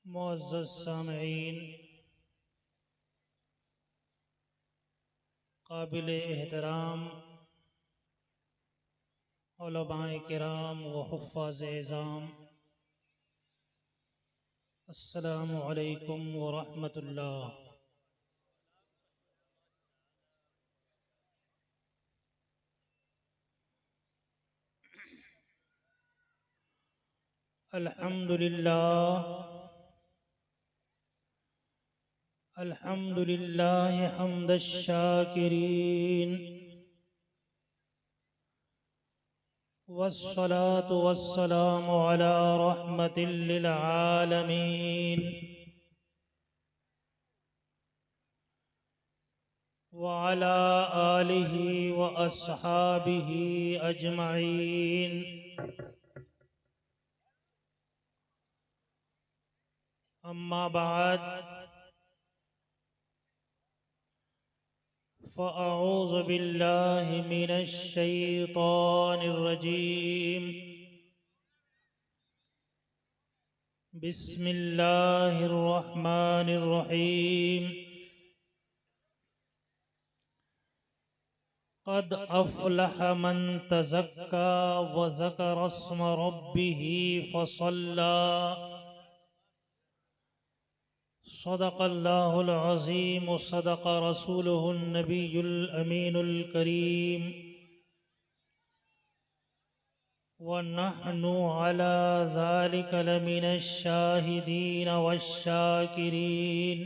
मुअज़्ज़ज़ सामईन, काबिल एहतराम उलमाए किराम व हुफ़्फ़ाज़ इज़ाम, अस्सलामु अलैकुम व रहमतुल्लाह। अल्हम्दुलिल्लाह अल्हम्दुलिल्लाह हम्दश शाकिरीन, वस्सलातु वस्सलामु अला रहमतिल लिल आलमीन व अला आलिहि व अस्हाबिहि अजमईन। अम्मा बाद, फ़अऊज़ु बिल्लाहि मिनश शैतानिर रजीम। बिस्मिल्लाहिर रहमानिर रहीम। क़द अफ़लह मन तज़क्का व ज़करा अस्म रब्बिही फ़सल्ला। सदक़ल्लाहुल अज़ीम व सदक़ रसूलुहुन नबियुल अमीनुल करीम व नहनु अला ज़ालिका लमिनश शाहिदीन वश्शाकिरीन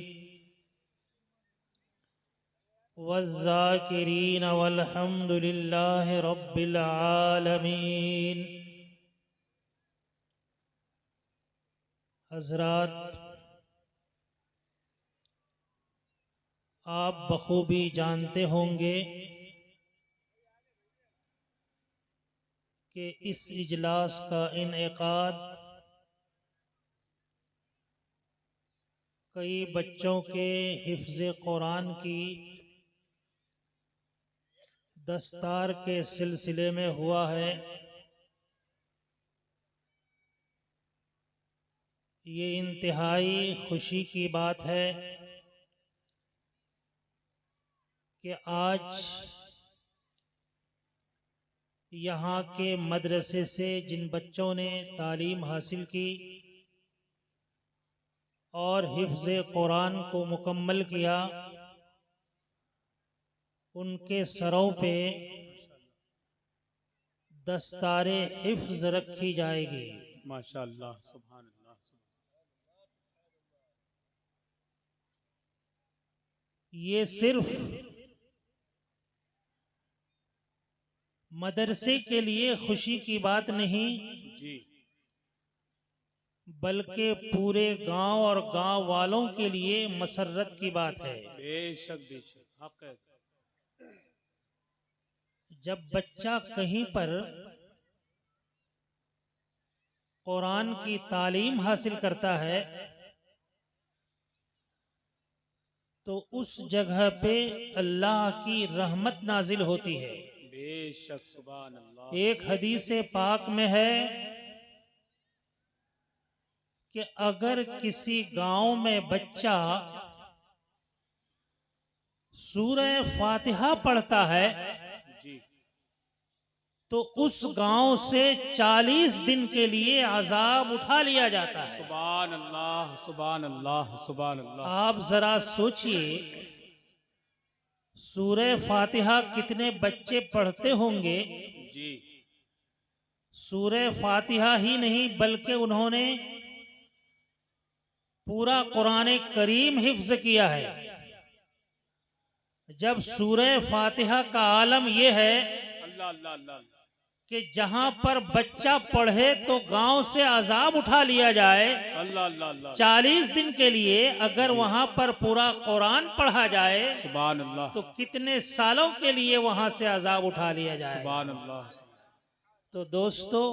वज़्ज़ाकिरीन वल्हम्दुलिल्लाहि रब्बिल आलमीन। हज़रात, आप बखूबी जानते होंगे कि इस इजलास का इनेकाद कई बच्चों के हिफ्ज़ कुरान की दस्तार के सिलसिले में हुआ है। ये इंतहाई खुशी की बात है कि आज यहाँ के मदरसे से जिन बच्चों ने तालीम हासिल की और हिफ्ज़ कुरान को मुकम्मल किया, उनके सरों पे दस्तारे हिफ्ज़ रखी जाएगी। माशाअल्लाह, सुभान अल्लाह। ये सिर्फ मदरसे के लिए खुशी की बात नहीं, जी, बल्कि पूरे गांव और गांव वालों के लिए मसर्रत की बात है। बेशक बेशक हक है। जब बच्चा कहीं पर कुरान की तालीम हासिल करता है तो उस जगह पे अल्लाह की रहमत नाजिल होती है। बेशक सुभान अल्लाह। एक हदीस पाक में है कि अगर किसी गांव में बच्चा सूरह फातिहा पढ़ता है जी, तो उस गांव से 40 दिन के लिए अजाब उठा लिया जाता है। सुभान अल्लाह, सुभान अल्लाह, सुभान अल्लाह। आप जरा सोचिए, सूरह फातिहा कितने बच्चे पढ़ते होंगे। जी, सूरह फातिहा ही नहीं बल्कि उन्होंने पूरा कुरान करीम हिफ्ज किया है। जब सूरह फातिहा का आलम यह है अल्लाह अल्लाह अल्लाह। कि जहां पर बच्चा पढ़े तो गांव से अजाब उठा लिया जाए, अल्लाह अल्लाह अल्लाह। 40 दिन के लिए अगर वहां पर पूरा कुरान पढ़ा जाए सुभान अल्लाह, तो कितने सालों के लिए वहां से अजाब उठा लिया जाए। सुभान अल्लाह। तो दोस्तों,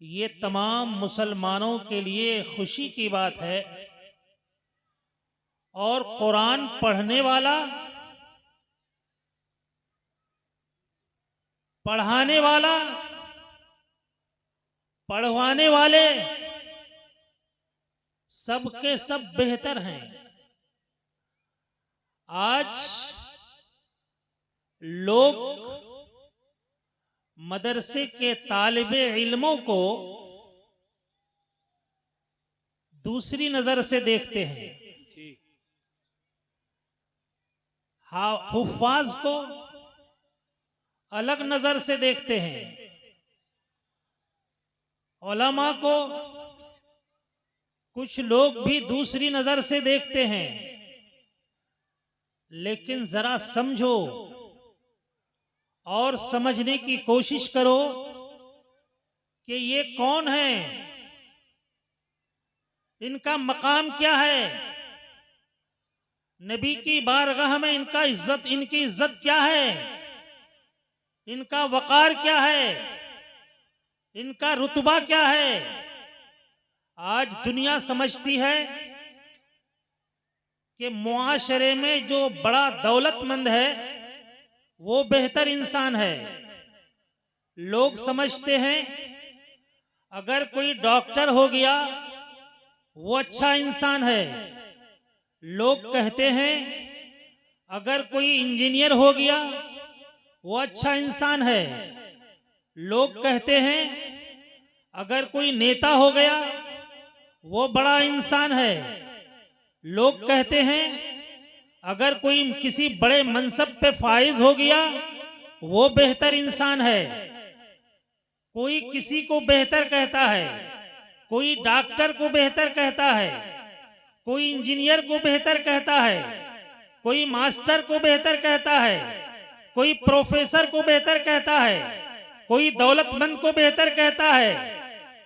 ये तमाम मुसलमानों के लिए खुशी की बात है और कुरान पढ़ने वाला, पढ़ाने वाला, पढ़वाने वाले सबके सब बेहतर हैं। आज लोग मदरसे के तालिबे इल्मों को दूसरी नजर से देखते हैं, जी हुफ्फाज को अलग नजर से देखते हैं, उलमा को कुछ लोग भी दूसरी नजर से देखते हैं। लेकिन जरा समझो और समझने की कोशिश करो कि ये कौन है, इनका मकाम क्या है, नबी की बारगाह में इनकी इज्जत क्या है, इनका वकार क्या है, इनका रुतबा क्या है। आज दुनिया समझती है कि मुआशरे में जो बड़ा दौलतमंद है वो बेहतर इंसान है। लोग समझते हैं अगर कोई डॉक्टर हो गया वो अच्छा इंसान है। लोग कहते हैं अगर कोई इंजीनियर हो गया वो अच्छा इंसान है। लोग कहते हैं अगर कोई नेता हो गया वो बड़ा इंसान है। लोग कहते हैं अगर कोई किसी बड़े मनसब पे फाइज हो गया वो बेहतर इंसान है। कोई किसी को बेहतर कहता है, कोई डॉक्टर को बेहतर कहता है, कोई इंजीनियर को बेहतर कहता है, कोई मास्टर को बेहतर कहता है, कोई प्रोफेसर को बेहतर कहता है, कोई दौलतमंद को बेहतर कहता है,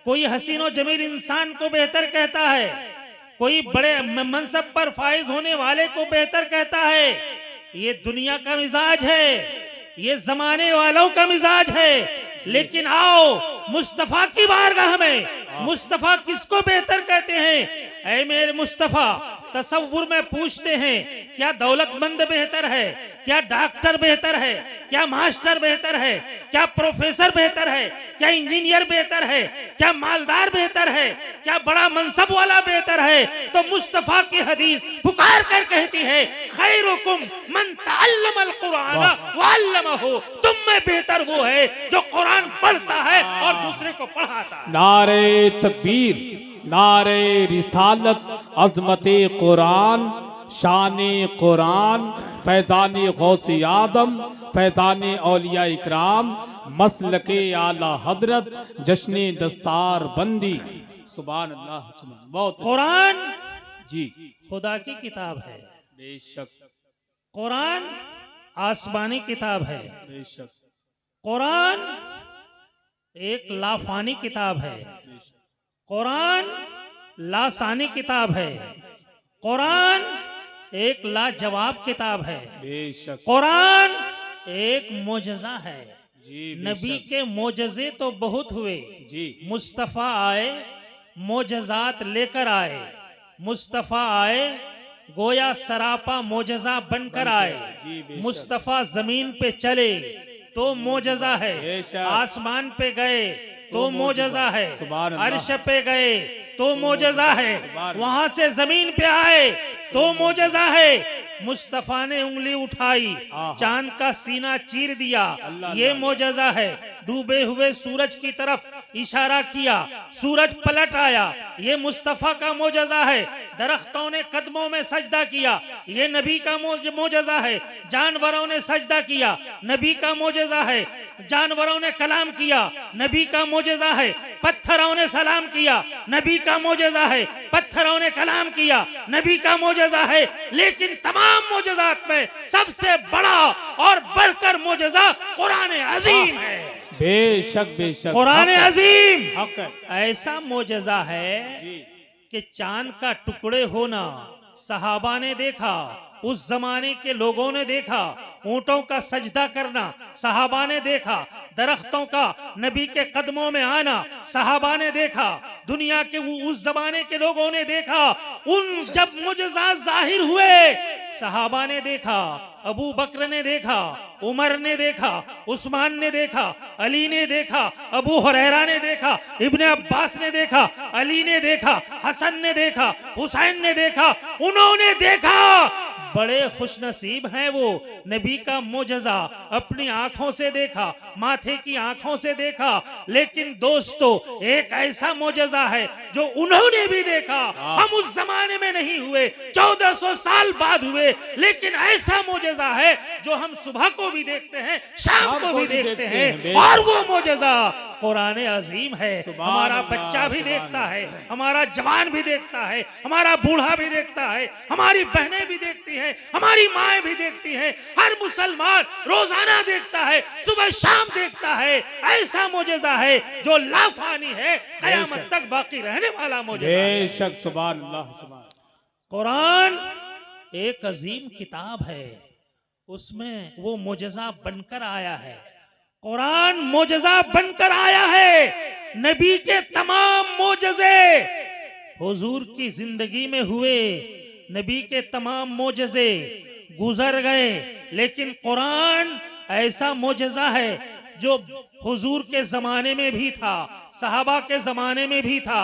कोई हसीन और जमील इंसान को बेहतर कहता है, कोई बड़े मनसब पर फाइज होने वाले को बेहतर कहता है। ये दुनिया का मिजाज है, ये जमाने वालों का मिजाज है। लेकिन आओ मुस्तफा की बारगाह में, मुस्तफा किसको बेहतर कहते हैं? ऐ मेरे मुस्तफा, तसव्वुर में पूछते हैं क्या दौलतमंद बेहतर है, क्या डॉक्टर बेहतर है, क्या मास्टर बेहतर है, क्या प्रोफेसर बेहतर है, क्या इंजीनियर बेहतर है, क्या मालदार बेहतर है, क्या बड़ा मनसब वाला बेहतर है? तो मुस्तफा की हदीस पुकार कर कहती है खैरुकुम मन तअल्लमल कुरान व अल्लमहु, तुम में बेहतर वो है जो कुरान पढ़ता है और दूसरे को पढ़ाता है। नारे तकबीर, नारे रिसालत, अजमते कुरान, शाने कुरान, फैज़ाने गौसे आदम, फैज़ाने औलिया इकराम, मसलके आला हजरत, जश्ने दस्तार बंदी। सुभान अल्लाह, सुभान। बहुत कुरान जी, खुदा की किताब है, बेशक कुरान आसमानी किताब है, बेशक कुरान एक लाफानी किताब है, कुरान लासानी किताब है, कुरान एक लाजवाब किताब है, बेशक कुरान एक मोजज़ा है। जी, नबी के मोजज़े तो बहुत हुए, जी, मुस्तफ़ा आए मोजज़ात लेकर आए, मुस्तफ़ा आए गोया सरापा मोजज़ा बनकर आए। जी, बेशक। मुस्तफ़ा जमीन पे चले तो मोजज़ा है, बेशक। आसमान पे गए तो मोजज़ा है, सुभान अल्लाह। अर्श पे गए तो मोजज़ा है, सुभान वहां से जमीन पे आए तो मोजज़ा है। मुस्तफ़ा ने उंगली उठाई, आहा। चांद का सीना चीर दिया, अल्लाह ये अल्लाह। मोजज़ा है। डूबे हुए सूरज की तरफ इशारा किया, सूरज पलट आया, ये मुस्तफ़ा का मोजज़ा है। दरख्तों ने कदमों में सजदा किया, ये नबी का मोजज़ा है। जानवरों ने सजदा किया, नबी का मोजज़ा है। जानवरों ने कलाम किया, नबी का मोजज़ा है। पत्थरों ने सलाम किया, नबी का मोजज़ा है। पत्थरों ने कलाम किया, नबी का मोजज़ा है। लेकिन तमाम मोजज़ात में सबसे बड़ा और बढ़कर मोजज़ा कुरान अजीम है। बेशक बेशक, कुरान हक है, अजीम हक है। ऐसा मोजज़ा है जी, कि चांद का टुकड़े होना सहाबा ने देखा, उस जमाने के लोगों ने देखा। ऊंटों का सजदा करना सहाबा ने देखा, दरख्तों का नबी के कदमों में आना सहाबा ने देखा, दुनिया के उस जमाने के लोगों ने देखा। उन जब मुजज़ा जाहिर हुए सहाबा ने देखा, अबू बकर ने देखा, उमर ने देखा, उस्मान ने देखा, अली ने देखा, अबू हुरैरा ने देखा, इब्ने अब्बास ने देखा, अली ने देखा, हसन ने देखा, हुसैन ने देखा, उन्होंने देखा। बड़े खुशनसीब हैं वो, नबी का मोजज़ा अपनी आंखों से देखा, माथे की आंखों से देखा। लेकिन दोस्तों, एक ऐसा मोजज़ा है जो उन्होंने भी देखा, हम उस जमाने में नहीं हुए, 1400 साल बाद हुए, लेकिन ऐसा मोजज़ा है जो हम सुबह को भी देखते हैं, शाम को भी देखते हैं, और वो मोजज़ा कुरान अजीम है। हमारा बच्चा भी देखता है, हमारा जवान भी देखता है, हमारा बूढ़ा भी देखता है, हमारी बहनें भी देखती हैं, हमारी माएं भी देखती हैं, हर मुसलमान रोजाना देखता है, सुबह शाम देखता है। ऐसा मोजज़ा है जो लाफानी है, कयामत तक बाकी रहने वाला मोजज़ा है। बेशक, सुभान अल्लाह, सुभान। कुरान एक अजीम किताब है, उसमें वो मोजज़ा बनकर आया है। कुरान मोजज़ा बनकर आया है। नबी के तमाम मोजज़े हुजूर की जिंदगी में हुए, नबी के तमाम मोजज़े गुजर गए, लेकिन कुरान ऐसा मोजज़ा है जो हुजूर के जमाने में भी था, सहाबा के जमाने में भी था,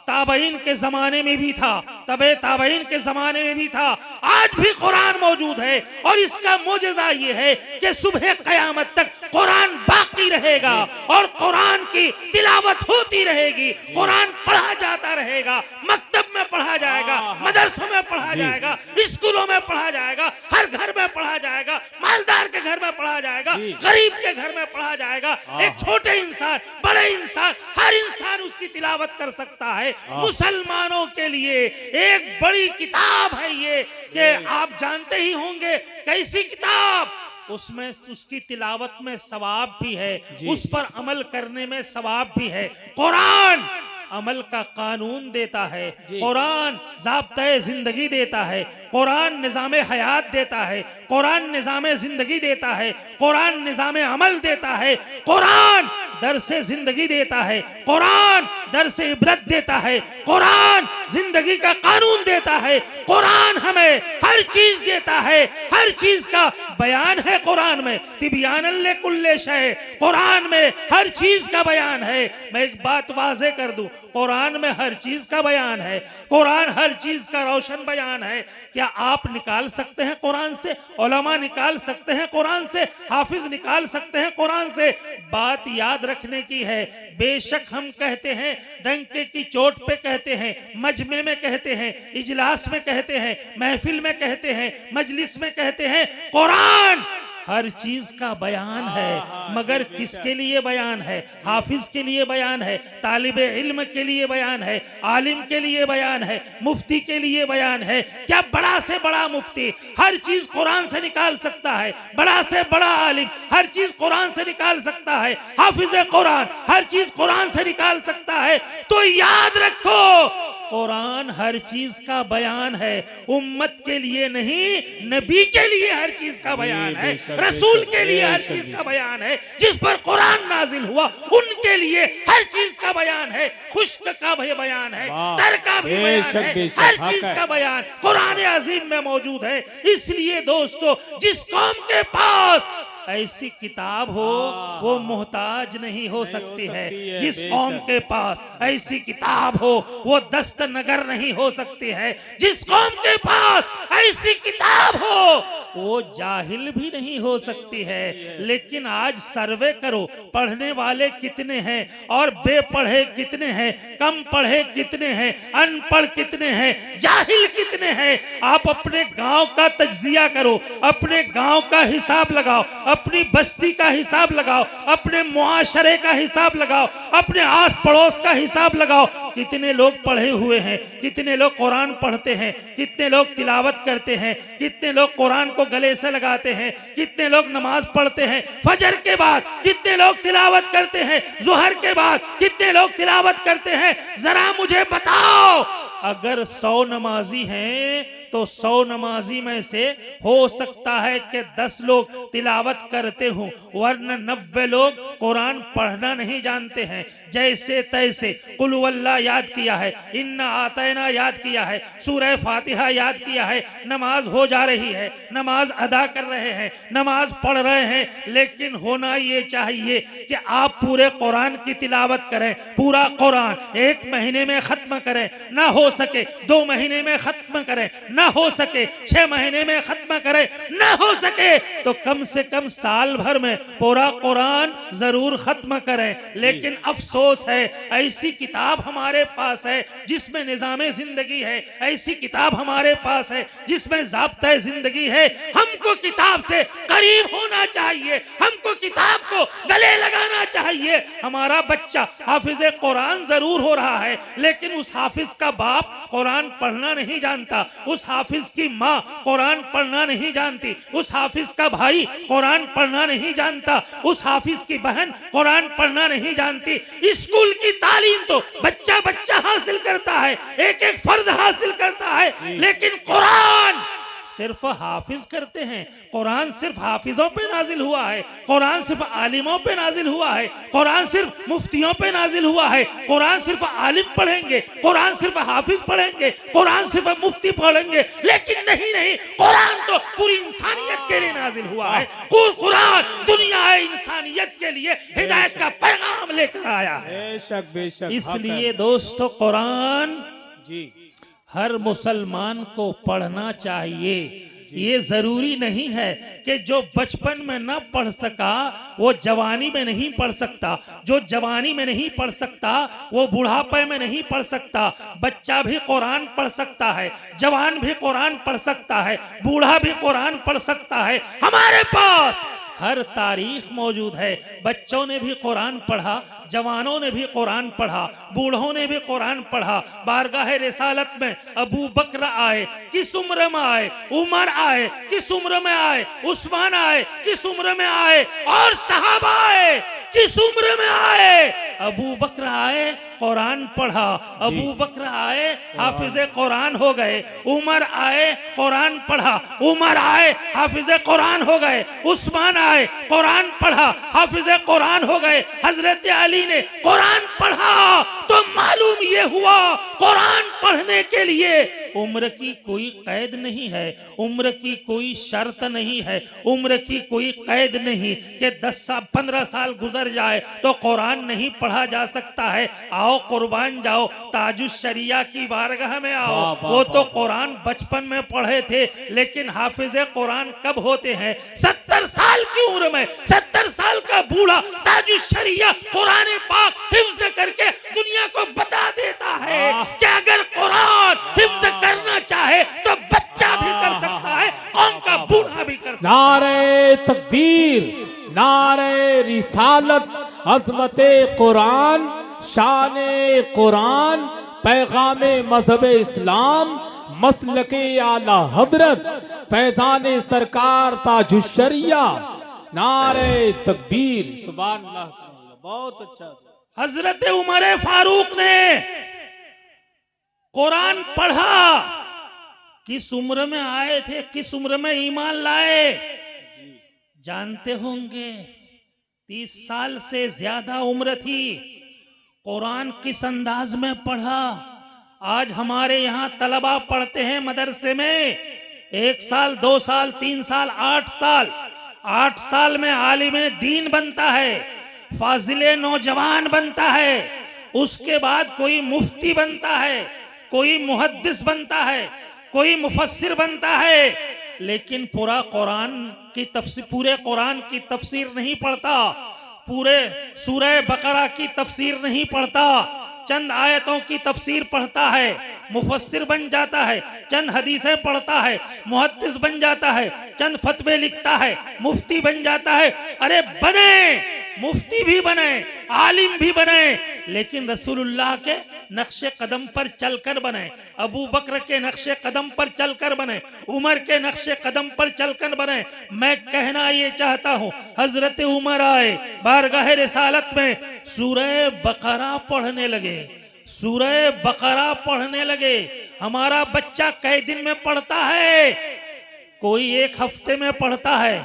ताबईन के जमाने में भी था, तबे ताबईन के जमाने में भी था, आज भी कुरान मौजूद है। और इसका मोजज़ा ये है कि सुबह कयामत तक कुरान बाकी रहेगा और कुरान की तिलावत होती रहेगी, कुरान पढ़ा जाता रहेगा, मकतब में पढ़ा जाएगा, मदरसों में पढ़ा जाएगा, स्कूलों में पढ़ा जाएगा, हर घर में पढ़ा जाएगा, मालदार के घर में पढ़ा जाएगा, गरीब के घर में पढ़ा जाएगा। एक छोटे इंसान, बड़े इंसान, हर इंसान उसकी तिलावत कर सकता है। मुसलमानों के लिए एक बड़ी किताब है ये, कि आप जानते ही होंगे कैसी किताब, उसमें उसकी तिलावत में सवाब भी है, उस पर अमल करने में सवाब भी है। कुरान अमल का कानून देता है, कुरान ज़ाब्ते जिंदगी देता है, कुरान निज़ामे हयात देता है, कुरान निज़ामे जिंदगी देता है, कुरान निज़ामे अमल देता है, कुरान दरसे जिंदगी देता है, कुरान दरसे इबरत देता है, कुरान जिंदगी का कानून देता है, कुरान हमें हर चीज देता है, हर चीज का बयान है कुरान में, तिबियानन लिकुल्लि शै, कुरान में हर चीज का बयान है। मैं एक बात वाज़े कर दूं, कुरान में हर चीज का बयान है, कुरान हर चीज का रोशन बयान है। क्या आप निकाल सकते हैं कुरान से? उलमा निकाल सकते हैं कुरान से? हाफिज निकाल सकते हैं कुरान से? बात याद रखने की है। बेशक हम कहते हैं, डंके की चोट पे कहते हैं, मजमे में कहते हैं, इजलास में कहते हैं, महफिल में कहते हैं, मजलिस में कहते हैं, कुरान हर चीज का बयान है। मगर किसके लिए बयान है? हाफिज के लिए बयान है, तालिबे इल्म के लिए बयान है, आलिम के लिए बयान है, मुफ्ती के लिए बयान है। क्या बड़ा से बड़ा मुफ्ती हर चीज कुरान से निकाल सकता है? बड़ा से बड़ा आलिम हर चीज कुरान से निकाल सकता है? हाफिज कुरान हर चीज कुरान से निकाल सकता है? तो याद रखो, कुरान हर चीज का बयान है, उम्मत के लिए नहीं, नबी के लिए हर चीज का बयान है, रसूल के लिए हर चीज का बयान है, जिस पर कुरान नाजिल हुआ उनके लिए हर चीज का बयान है, खुश्क का भी बयान है, तर का भी बयान है, हर चीज का बयान कुरान अजीम में मौजूद है। इसलिए दोस्तों, जिस कौम के पास ऐसी किताब हो वो मोहताज नहीं हो सकती है। जिस कौम के पास ऐसी किताब हो वो दस्त नगर नहीं हो सकती है। जिस कौम के पास ऐसी किताब हो वो जाहिल भी नहीं हो सकती है। लेकिन आज सर्वे करो, पढ़ने वाले कितने हैं और बेपढ़े कितने हैं, कम पढ़े कितने हैं, अनपढ़ कितने हैं, जाहिल कितने हैं। आप अपने गांव का तज्जिया करो, अपने गांव का हिसाब लगाओ, अपनी बस्ती का हिसाब लगाओ, अपने मुआशरे का हिसाब लगाओ, अपने आस पड़ोस का हिसाब लगाओ। कितने लोग पढ़े हुए हैं, कितने लोग कुरान पढ़ते हैं, कितने लोग तिलावत करते हैं, कितने लोग कुरान को गले से लगाते हैं, कितने लोग नमाज पढ़ते हैं, फजर के बाद कितने लोग तिलावत करते हैं, जुहर के बाद कितने लोग तिलावत करते हैं। जरा मुझे बताओ, अगर 100 नमाजी हैं तो 100 नमाजी में से हो सकता है कि 10 लोग तिलावत करते हों, वरना 90 लोग कुरान पढ़ना नहीं जानते हैं। जैसे तैसे कुल वल्लाह याद किया है, इन्ना आतैना याद किया है, सूरह फातिहा याद किया है, नमाज हो जा रही है, नमाज अदा कर रहे हैं, नमाज पढ़ रहे हैं, लेकिन होना ये चाहिए कि आप पूरे कुरान की तिलावत करें, पूरा कुरान 1 महीने में खत्म करें, ना हो सके 2 महीने में खत्म करें, ना हो सके 6 महीने में खत्म करें, ना हो सके तो कम से कम साल भर में पूरा कुरान जरूर खत्म करें। लेकिन अफसोस है, ऐसी किताब हमारे पास है जिसमें निजामे जिंदगी है, ऐसी किताब हमारे पास है जिसमें ज़ाब्ता जिंदगी है। हमको किताब से करीब होना चाहिए, हमको किताब को गले लगाना चाहिए। हमारा बच्चा हाफिज कुरान जरूर हो रहा है, लेकिन उस हाफिज का बाप कुरान पढ़ना नहीं जानता, उस हाफिज की माँ कुरान पढ़ना नहीं जानती, उस हाफिज का भाई कुरान पढ़ना नहीं जानता, उस हाफिज की बहन कुरान पढ़ना नहीं जानती। स्कूल की तालीम तो बच्चा बच्चा हासिल करता है, एक एक फर्द हासिल करता है, लेकिन कुरान सिर्फ हाफिज करते हैं। कुरान सिर्फ हाफिजों पे नाजिल हुआ है, कुरान सिर्फ आलिमों पे नाजिल हुआ है, कुरान सिर्फ मुफ्तियों पे नाजिल हुआ है, कुरान सिर्फ आलिम पढ़ेंगे, कुरान सिर्फ हाफिज पढ़ेंगे, कुरान सिर्फ मुफ्ती पढ़ेंगे, लेकिन नहीं नहीं, कुरान तो पूरी इंसानियत के लिए नाजिल हुआ है। कुरान दुनिया है इंसानियत के लिए हिदायत का पैगाम लेकर आया है। बेशक बेशक। इसलिए दोस्तों कुरान जी हर मुसलमान को पढ़ना चाहिए। ये जरूरी नहीं है कि जो बचपन में ना पढ़ सका वो जवानी में नहीं पढ़ सकता, जो जवानी में नहीं पढ़ सकता वो बुढ़ापे में नहीं पढ़ सकता। बच्चा भी कुरान पढ़ सकता है, जवान भी कुरान पढ़ सकता है, बूढ़ा भी कुरान पढ़ सकता है। हमारे पास हर तारीख मौजूद है। बच्चों ने भी कुरान पढ़ा, जवानों ने भी कुरान पढ़ा, बूढ़ों ने भी कुरान पढ़ा। बारगाह रिसालत में अबू बकर आए, किस उम्र में आए, उमर आए, किस उम्र में आए, उस्मान आए, किस उम्र में आए, और सहाबा आए, किस उम्र में आए। अबू बकर आए, कुरान पढ़ा, अबू बकर आए, हाफिज कुरान हो गए। उमर आए, कुरान पढ़ा, उमर आए, हाफिज कुरान हो गए। उस्मान आए, कुरान पढ़ा, हाफिज कुरान हो गए। हजरत अली ने कुरान पढ़ा। तो मालूम ये हुआ कुरान पढ़ने के लिए उम्र की कोई कैद नहीं है, उम्र की कोई शर्त नहीं है, उम्र की कोई कैद नहीं कि 10 साल 15 साल गुजर जाए तो कुरान नहीं पढ़ा जा सकता है। आओ कुर्बान जाओ, ताजुश शरिया की बारगाह में आओ। वो तो कुरान बचपन में पढ़े थे, लेकिन हाफिज कुरान कब होते हैं? 70 साल की उम्र में। 70 साल का बूढ़ा ताजुश शरिया कुरान पाक हिफ्ज करके दुनिया को बता देता है कि अगर कुरान हिफ्ज करना चाहे तो बच्चा भी कर सकता है, कौम का बूढ़ा भी कर सकता है। नारे तकबीर, नारे रिसालत, अज़मते कुरान, शाने कुरान, पैगामे मजहब इस्लाम, मसलके आला हजरत, फैज़ाने सरकार ताजुश शरिया। नारे तकबीर, सुभान अल्लाह, बहुत अच्छा। हजरत उमर फारूक ने कुरान पढ़ा। किस उम्र में आए थे, किस उम्र में ईमान लाए जानते होंगे? 30 साल से ज्यादा उम्र थी। कुरान किस अंदाज में पढ़ा? आज हमारे यहाँ तलबा पढ़ते हैं मदरसे में 1 साल 2 साल 3 साल 8 साल। 8 साल में आलिम दीन बनता है, फाजिले नौजवान बनता है, उसके बाद कोई मुफ्ती बनता है, कोई मुहद्दिस बनता है, कोई मुफस्सिर बनता है, लेकिन पूरा कुरान की तफसीर, पूरे कुरान की तफसीर नहीं पढ़ता, पूरे सूरह बकरा की तफसीर नहीं पढ़ता, चंद आयतों की तफसीर पढ़ता है, मुफस्सिर बन जाता है, चंद हदीसें पढ़ता है, मुहद्दिस बन जाता है, चंद फतवे लिखता है, मुफ्ती बन जाता है। अरे बने, मुफ्ती भी बने, आलिम भी बने, लेकिन रसूलुल्लाह के नक्शे कदम पर चलकर बने, अबू बकर के नक्शे कदम पर चलकर बने, उमर के नक्शे कदम पर चलकर बने। मैं कहना ये चाहता हूँ, हजरत उमर आए, बारगाह रिसालत में सूरह बकरा पढ़ने लगे, सूरह बकरा पढ़ने लगे। हमारा बच्चा कई दिन में पढ़ता है, कोई एक हफ्ते में पढ़ता है,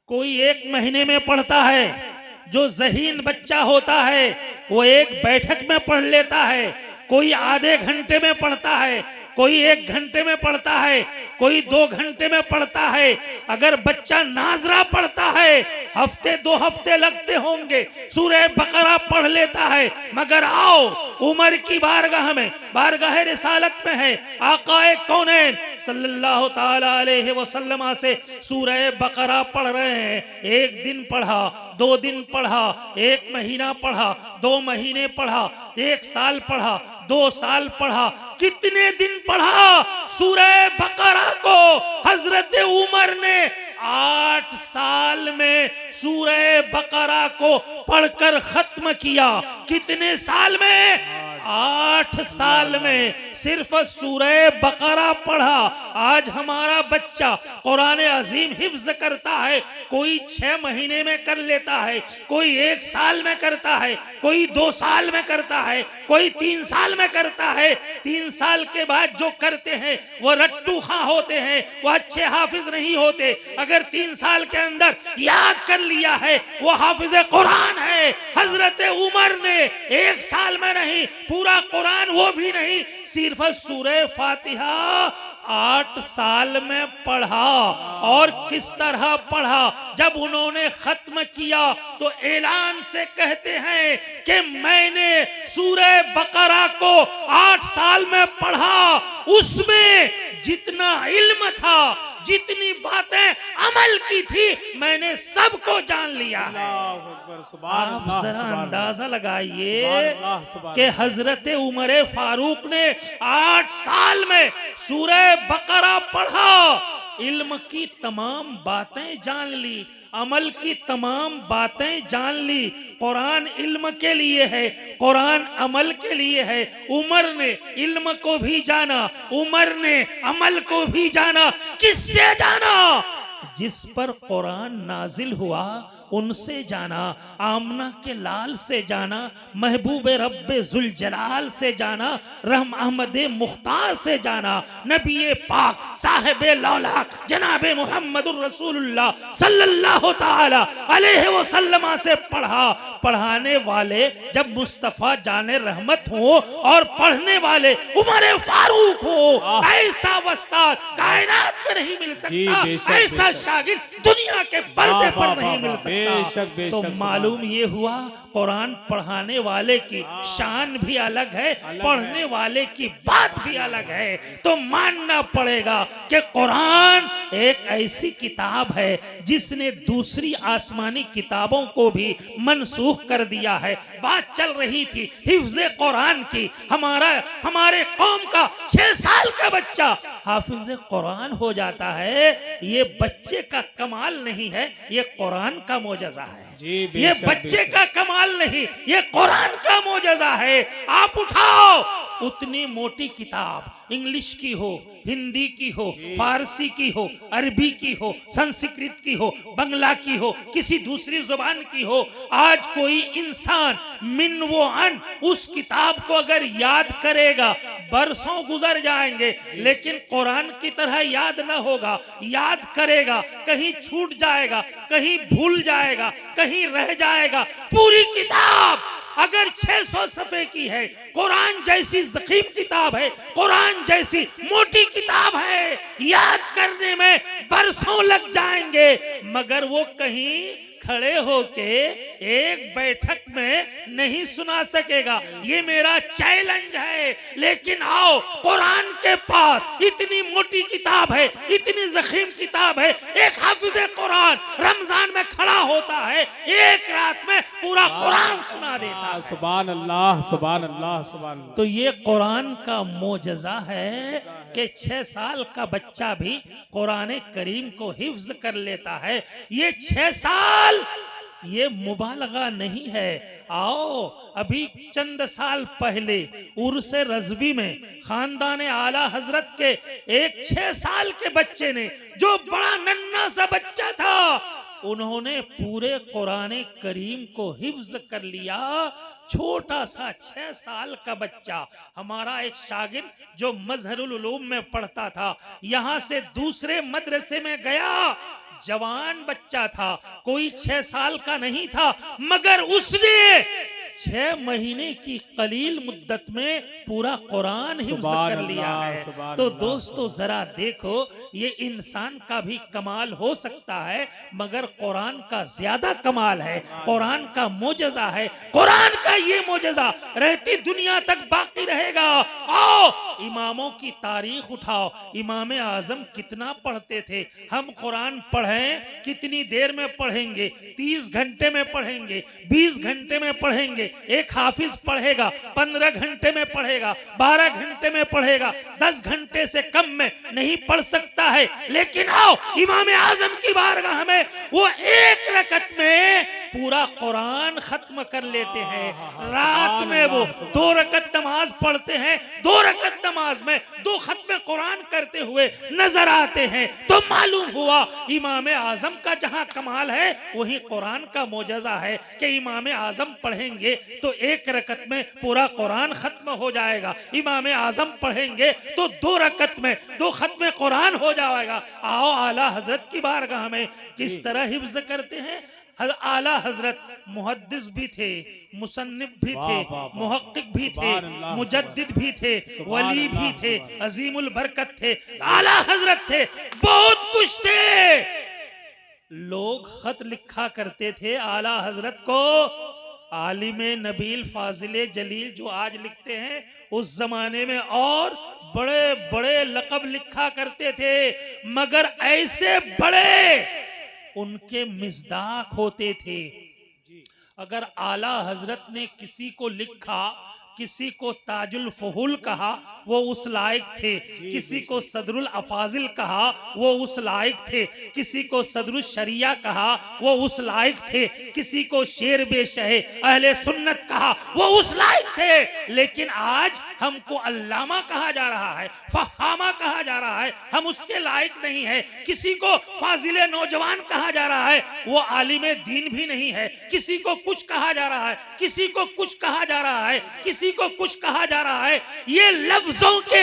कोई एक महीने में पढ़ता है। जो ज़हीन बच्चा होता है वो एक बैठक में पढ़ लेता है, कोई आधे घंटे में पढ़ता है, कोई 1 घंटे में पढ़ता है, कोई 2 घंटे में पढ़ता है। अगर बच्चा नाजरा पढ़ता है हफ्ते 2 हफ्ते लगते होंगे, सूरह बकरा पढ़ लेता है। मगर आओ उमर की बारगाह में, बारगाह रिसालत में है, आकाए कौनैन सल्लल्लाहु ताला अलैहि वसल्लम से सूरह बकरा पढ़ रहे हैं। 1 दिन पढ़ा, 2 दिन पढ़ा, 1 महीना पढ़ा, 2 महीने पढ़ा, 1 साल पढ़ा, 2 साल पढ़ा, कितने दिन पढ़ा? सूरह बकरा को हजरत उमर ने 8 साल में सूरह बकरा को पढ़कर खत्म किया। कितने साल में? 8 साल में सिर्फ सूरह बकरा पढ़ा। आज हमारा बच्चा कुरान अजीम हिफ्ज करता है, कोई 6 महीने में कर लेता है, कोई 1 साल में करता है, कोई 2 साल में करता है, कोई 3 साल में करता है। 3 साल के बाद जो करते हैं वो रट्टू खां होते हैं, वो अच्छे हाफिज नहीं होते। अगर 3 साल के अंदर याद कर लिया है वो हाफिज कुरान है। हजरत उमर ने 1 साल में नहीं, पूरा कुरान वो भी नहीं, सिर्फ सूरह फातिहा 8 साल में पढ़ा। और किस तरह पढ़ा? जब उन्होंने खत्म किया तो ऐलान से कहते हैं कि मैंने सूरह बकरा को 8 साल में पढ़ा, उसमें जितना इल्म था, जितनी बातें अमल की थी, मैंने सबको जान लिया है। आप जरा अंदाजा लगाइए कि हजरत उमर फारूक ने 8 साल में सूरह बकरा पढ़ा, इल्म की तमाम बातें जान ली, अमल की तमाम बातें जान ली। कुरान इल्म के लिए है, कुरान अमल के लिए है। उमर ने इल्म को भी जाना, उमर ने अमल को भी जाना। किससे जाना? जिस पर कुरान नाजिल हुआ उनसे जाना, आमना के लाल से जाना, महबूब रब्बे जुल जलाल से जाना, रहम अहमद मुख्तार से जाना, नबी पाक साहिबे लौलाक जनाबे मुहम्मदुर रसूलुल्लाह सल्लल्लाहु ताला अलैहि वसल्लम से पढ़ा। पढ़ाने वाले जब मुस्तफ़ा जाने रहमत हो और पढ़ने वाले उमर फारूक हो, ऐसा वस्ताद कायनात में नहीं मिल सकता, ऐसा शागिर्द दुनिया के पर्दे पर नहीं मिल सकता। तो मालूम ये हुआ कुरान पढ़ाने वाले की शान भी अलग है, पढ़ने वाले की बात भी अलग है। तो मानना पड़ेगा कि कुरान एक ऐसी किताब है जिसने दूसरी आसमानी किताबों को भी मनसूख कर दिया है। बात चल रही थी हिफ्ज़े कुरान की। हमारे कौम का 6 साल का बच्चा हाफिज़े कुरान हो जाता है। ये बच्चे का कमाल नहीं है, ये कुरान का मोजज़ा है। ये बच्चे का कमाल नहीं, ये कुरान का मोजज़ा है। आप उठाओ उतनी मोटी किताब, इंग्लिश की हो, हिंदी की हो, फारसी की हो, अरबी की हो, संस्कृत की हो, बंगला की हो, किसी दूसरी जुबान की हो, आज कोई इंसान मिन वो अन उस किताब को अगर याद करेगा बरसों गुजर जाएंगे, लेकिन कुरान की तरह याद ना होगा। याद करेगा कहीं छूट जाएगा, कहीं भूल जाएगा, कहीं रह जाएगा। पूरी किताब अगर 600 सफ़े की है, कुरान जैसी ज़ख़ीम किताब है, कुरान जैसी मोटी किताब है, याद करने में बरसों लग जाएंगे, मगर वो कहीं खड़े होके एक बैठक में नहीं सुना सकेगा। ये मेरा चैलेंज है। लेकिन आओ कुरान के पास इतनी मोटी किताब है, इतनी ज़ख़ीम किताब है, एक हाफिज़े कुरान रमजान में खड़ा होता है, एक रात में पूरा कुरान सुना देता है। सुभान अल्लाह, सुभान अल्लाह, सुभान अल्लाह। तो ये कुरान का मोजज़ा है कि 6 साल का बच्चा भी कुरान करीम को हिफ्ज कर लेता है। ये 6 साल ये मुबालगा नहीं है। आओ अभी चंद साल पहले उर्स रज़वी में खानदान आला हजरत के एक 6 साल के बच्चे ने, जो बड़ा नन्हा सा बच्चा था, उन्होंने पूरे कुरान करीम को हिफ्ज कर लिया। छोटा सा 6 साल का बच्चा, हमारा एक शागिर्द जो मजहरुल उलूम में पढ़ता था, यहां से दूसरे मदरसे में गया। जवान बच्चा था, कोई 6 साल का नहीं था, मगर उसने 6 महीने की कलील मुद्दत में पूरा कुरान हिफ्ज कर लिया है। तो दोस्तों जरा देखो, ये इंसान का भी कमाल हो सकता है, मगर कुरान का ज्यादा कमाल है, कुरान का मोजज़ा है। कुरान का ये मोजज़ा रहती दुनिया तक बाकी रहेगा। आओ इमामों की तारीख उठाओ, इमाम आजम कितना पढ़ते थे। हम कुरान पढ़ें कितनी देर में पढ़ेंगे? 30 घंटे में पढ़ेंगे, 20 घंटे में पढ़ेंगे। एक हाफिज पढ़ेगा 15 घंटे में पढ़ेगा, 12 घंटे में पढ़ेगा, 10 घंटे से कम में नहीं पढ़ सकता है। लेकिन आओ इमाम आजम की बारगाह में वो एक रकत में पूरा कुरान खत्म कर लेते हैं। रात में वो 2 रकत नमाज पढ़ते हैं, 2 रकत नमाज में 2 खत्म कुरान करते हुए नजर आते हैं। तो मालूम हुआ इमाम आजम का जहां कमाल है, वही कुरान का मोजज़ा है कि इमाम आजम पढ़ेंगे तो 1 रकत में पूरा कुरान खत्म हो जाएगा। इमाम आजम पढ़ेंगे तो 2 रकत में 2 खत्म कुरान हो जाएगा। आओ आला हजरत की बारगाह में किस तरह हिफ्ज करते हैं। आला हजरत मुहद्दिस भी थे, मुसन्निफ भी थे, मुहक्किक भी थे, मुजद्दिद भी थे, वली भी थे, अजीमुल बरकत थे, आला हजरत थे, बहुत कुछ थे। लोग खत लिखा करते थे आला हजरत को। आलिमे नबील फाजिले जलील जो आज लिखते हैं, उस जमाने में और बड़े बड़े लक़ब लिखा करते थे, मगर ऐसे बड़े उनके मिज़दाक होते थे। अगर आला हजरत ने किसी को लिखा, किसी को ताजुल फहुल कहा, वो उस लायक थे। किसी को सदरुल अफाजिल कहा, वो उस लायक थे। किसी को सदरुल शरिया कहा, वो उस लायक थे। किसी को शेर बेशहे अहले सुन्नत कहा, वो उस लायक थे। लेकिन आज हमको अल्लामा कहा जा रहा है, फहामा कहा जा रहा है, हम उसके लायक नहीं है। किसी को फाजिले नौजवान कहा जा रहा है, वो आलिमे दीन भी नहीं है। किसी को कुछ कहा जा रहा है, किसी को कुछ कहा जा रहा है, किसी को कुछ कहा जा रहा है। ये लफ्जों के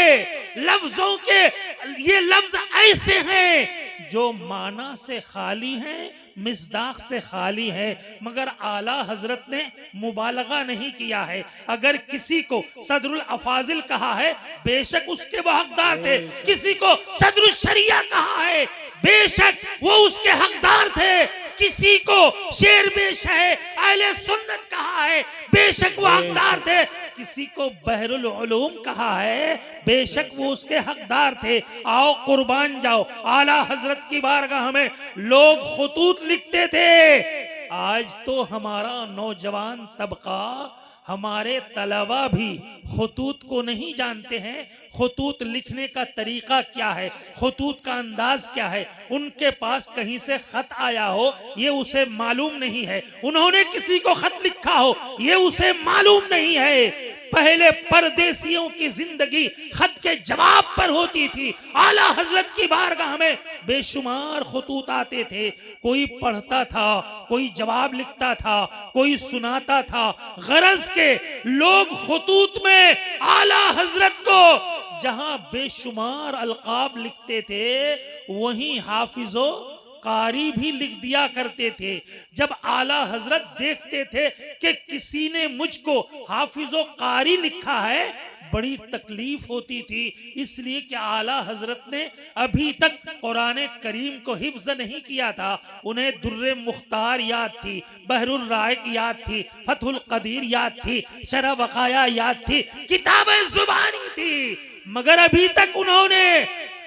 ये लफ्ज ऐसे हैं जो माना से खाली हैं, मिसदाक से खाली है, मगर आला हजरत ने मुबालगा नहीं किया है। अगर किसी को सदरुल अफाजिल कहा है, बेशक उसके वो हकदार थे। किसी को सदरुल शरिया कहा है, बेशक वो उसके हकदार थे। किसी को शेर बेशहे अहले सुन्नत कहा है, बेशक वो हकदार थे। किसी को बहरुल उलूम कहा है, बेशक वो उसके हकदार थे। आओ कुर्बान जाओ, आला हजरत की बारगाह में लोग खुतूत लिखते थे। आज तो हमारा नौजवान तबका, हमारे तलबा भी खुतूत को नहीं जानते हैं। खुतूत लिखने का तरीका क्या है, खुतूत का अंदाज क्या है, उनके पास कहीं से खत आया हो ये उसे मालूम नहीं है। उन्होंने किसी को खत लिखा हो ये उसे मालूम नहीं है। पहले परदेसियों की जिंदगी खत के जवाब पर होती थी। आला हजरत की बारगाह में बेशुमार खुतूत आते थे। कोई पढ़ता था, कोई जवाब लिखता था, कोई सुनाता था। गरज के लोग खुतूत में आला हजरत को जहां बेशुमार अलकाब लिखते थे, वहीं हाफिजो कारी भी लिख दिया करते थे। जब आला हजरत देखते थे कि किसी ने मुझको हाफिजो कारी लिखा है, बड़ी तकलीफ होती थी। इसलिए कि आला हजरत ने अभी तक कुरान करीम को हिफ्ज नहीं किया था। उन्हें दुर्रे मुख्तार याद थी, बहरुल राइक याद थी, फतहुल कदीर याद थी, शरह वकाया याद थी, किताबें जुबानी थी, मगर अभी तक उन्होंने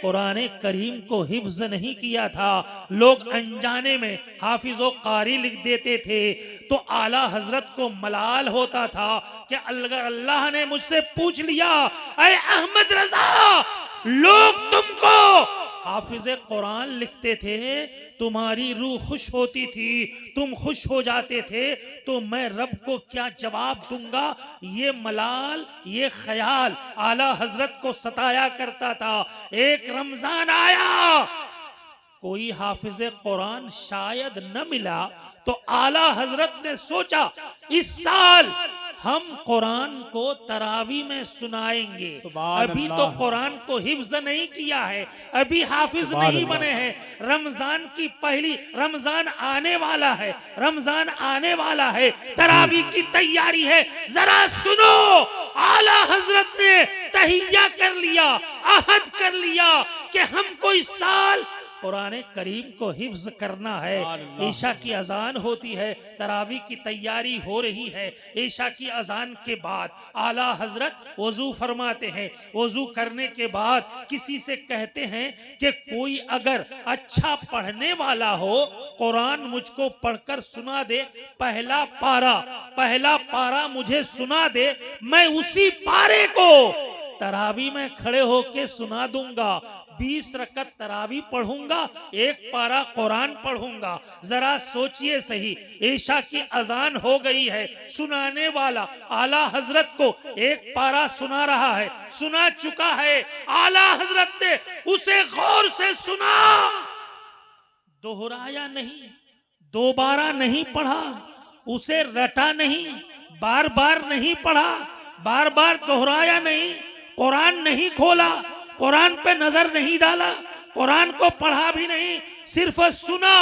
कुरान करीम को हिफ्ज नहीं किया था। लोग अनजाने में हाफिजो कारी लिख देते थे। तो आला हजरत को मलाल होता था कि अगर अल्लाह ने मुझसे पूछ लिया, ऐ अहमद रजा, लोग तुमको हाफिजे कुरान लिखते थे, तुम्हारी रूह खुश होती थी, तुम खुश हो जाते थे, तो मैं रब को क्या जवाब दूंगा। ये मलाल, ये ख्याल आला हजरत को सताया करता था। एक रमजान आया, कोई हाफिज कुरान शायद न मिला तो आला हजरत ने सोचा इस साल हम कुरान को तरावी में सुनाएंगे। सुभान अभी तो अल्लाह। कुरान को हिफ्ज नहीं किया है, अभी हाफिज सुभान नहीं अल्लाह। बने हैं। रमजान की पहली, रमजान आने वाला है, रमजान आने वाला है, तरावी की तैयारी है। जरा सुनो, आला हजरत ने तहिया कर लिया, अहद कर लिया कि हमको इस साल कुरान करीम को हिफ्ज करना है। ईशा की अजान होती है, तरावी की तैयारी हो रही है। ईशा की अजान के बाद आला हजरत वजू फरमाते हैं। वजू करने के बाद किसी से कहते हैं कि कोई अगर अच्छा पढ़ने वाला हो, कुरान मुझको पढ़कर सुना दे। पहला पारा मुझे सुना दे, मैं उसी पारे को तरावी में खड़े होके सुना दूंगा। 20 रकत तरावी पढ़ूंगा, एक पारा कुरान पढ़ूंगा। जरा सोचिए सही, ईशा की अजान हो गई है, सुनाने वाला आला हजरत को एक पारा सुना रहा है, सुना चुका है। आला हजरत ने उसे गौर से सुना, दोहराया नहीं, दोबारा नहीं पढ़ा, उसे रटा नहीं, बार बार नहीं पढ़ा, बार बार दोहराया नहीं, कुरान नहीं खोला, कुरान पे नजर नहीं डाला, कुरान को पढ़ा भी नहीं, सिर्फ सुना।